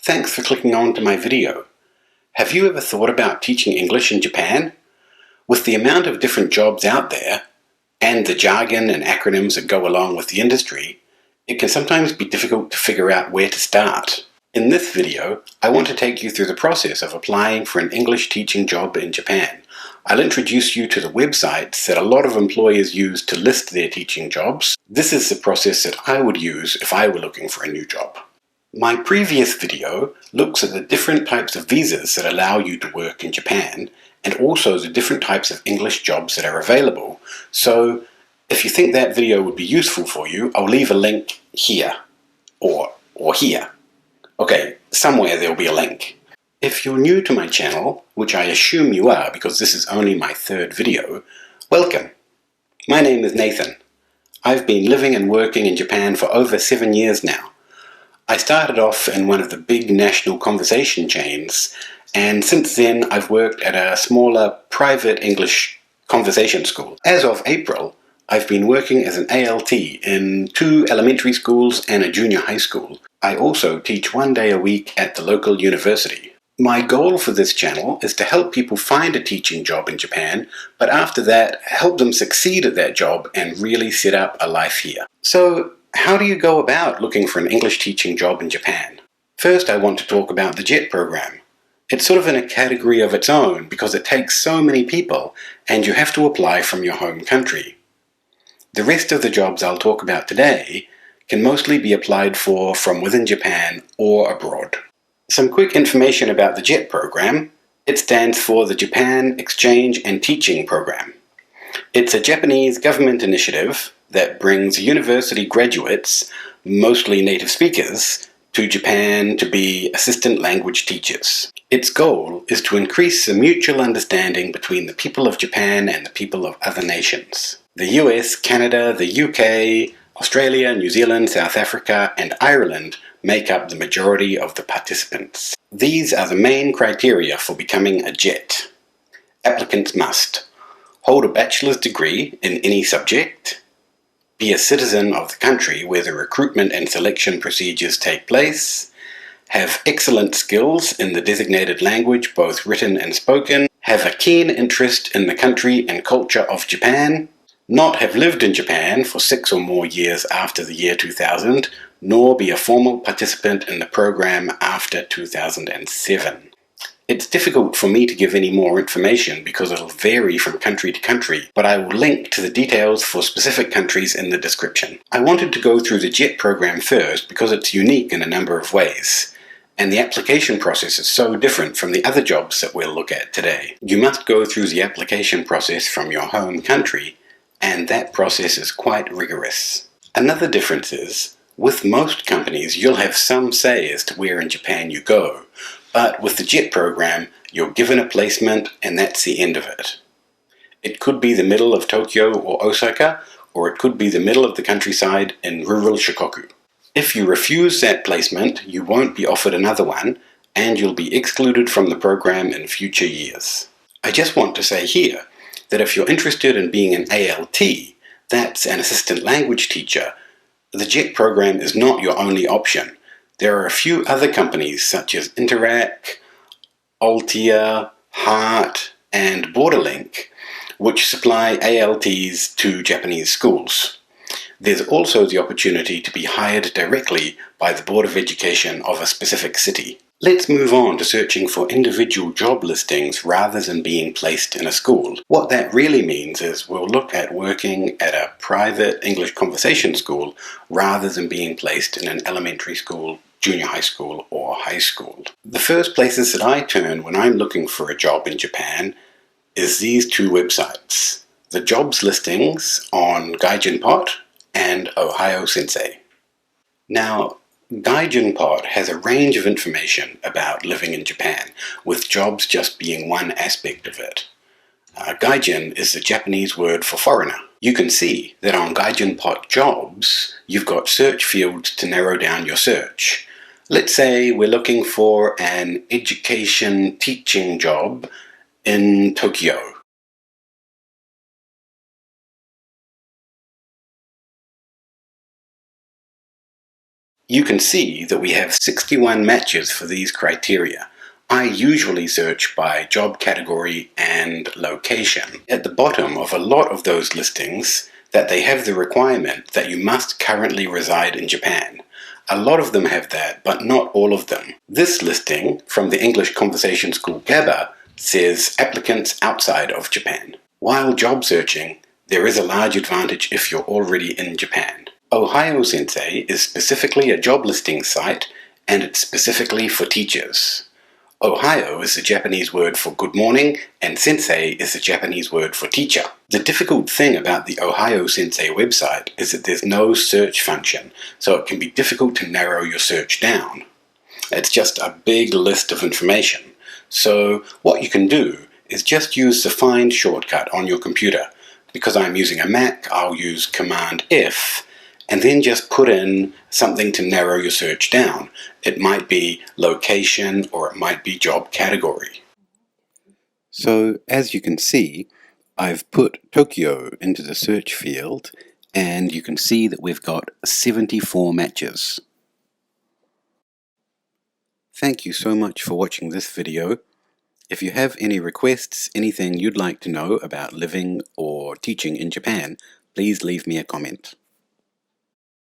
Thanks for clicking on to my video. Have you ever thought about teaching English in Japan? With the amount of different jobs out there, and the jargon and acronyms that go along with the industry, it can sometimes be difficult to figure out where to start. In this video, I want to take you through the process of applying for an English teaching job in Japan. I'll introduce you to the websites that a lot of employers use to list their teaching jobs. This is the process that I would use if I were looking for a new job. My previous video looks at the different types of visas that allow you to work in Japan, and also the different types of English jobs that are available. So if you think that video would be useful for you, I'll leave a link here, or here. Okay, somewhere there'll be a link. If you're new to my channel, which I assume you are because this is only my third video, welcome. My name is Nathan. I've been living and working in Japan for over 7 years now. I started off in one of the big national conversation chains, and since then I've worked at a smaller private English conversation school. As of April, I've been working as an ALT in 2 elementary schools and a junior high school. I also teach 1 day a week at the local university. My goal for this channel is to help people find a teaching job in Japan, but after that, help them succeed at that job and really set up a life here. So, how do you go about looking for an English teaching job in Japan? First, I want to talk about the JET program. It's sort of in a category of its own because it takes so many people and you have to apply from your home country. The rest of the jobs I'll talk about today can mostly be applied for from within Japan or abroad. Some quick information about the JET program. It stands for the Japan Exchange and Teaching Program. It's a Japanese government initiative that brings university graduates, mostly native speakers, to Japan to be assistant language teachers. Its goal is to increase the mutual understanding between the people of Japan and the people of other nations. The US, Canada, the UK, Australia, New Zealand, South Africa, and Ireland make up the majority of the participants. These are the main criteria for becoming a JET. Applicants must hold a bachelor's degree in any subject, be a citizen of the country where the recruitment and selection procedures take place, have excellent skills in the designated language, both written and spoken, have a keen interest in the country and culture of Japan, not have lived in Japan for 6 or more years after the year 2000, nor be a formal participant in the program after 2007. It's difficult for me to give any more information because it'll vary from country to country, but I will link to the details for specific countries in the description. I wanted to go through the JET program first because it's unique in a number of ways, and the application process is so different from the other jobs that we'll look at today. You must go through the application process from your home country, and that process is quite rigorous. Another difference is, with most companies you'll have some say as to where in Japan you go, but with the JET program, you're given a placement and that's the end of it. It could be the middle of Tokyo or Osaka, or it could be the middle of the countryside in rural Shikoku. If you refuse that placement, you won't be offered another one, and you'll be excluded from the program in future years. I just want to say here that if you're interested in being an ALT, that's an assistant language teacher, the JET program is not your only option. There are a few other companies such as Interac, Altia, Heart, and Borderlink, which supply ALTs to Japanese schools. There's also the opportunity to be hired directly by the Board of Education of a specific city. Let's move on to searching for individual job listings rather than being placed in a school. What that really means is we'll look at working at a private English conversation school rather than being placed in an elementary school, junior high school, or high school. The first places that I turn when I'm looking for a job in Japan is these 2 websites. The jobs listings on Gaijin Pot and Ohayo Sensei. Now, Gaijin Pot has a range of information about living in Japan, with jobs just being one aspect of it. Gaijin is the Japanese word for foreigner. You can see that on Gaijin Pot Jobs, you've got search fields to narrow down your search. Let's say we're looking for an education teaching job in Tokyo. You can see that we have 61 matches for these criteria. I usually search by job category and location. At the bottom of a lot of those listings, that they have the requirement that you must currently reside in Japan. A lot of them have that, but not all of them. This listing from the English Conversation School GABA says applicants outside of Japan. While job searching, there is a large advantage if you're already in Japan. Ohayo Sensei is specifically a job listing site, and it's specifically for teachers. Ohayo is the Japanese word for good morning, and Sensei is the Japanese word for teacher. The difficult thing about the Ohayo Sensei website is that there's no search function, so it can be difficult to narrow your search down. It's just a big list of information. So what you can do is just use the Find shortcut on your computer. Because I'm using a Mac, I'll use Command F, and then just put in something to narrow your search down. It might be location or it might be job category. So as you can see, I've put Tokyo into the search field, and you can see that we've got 74 matches. Thank you so much for watching this video. If you have any requests, anything you'd like to know about living or teaching in Japan, please leave me a comment.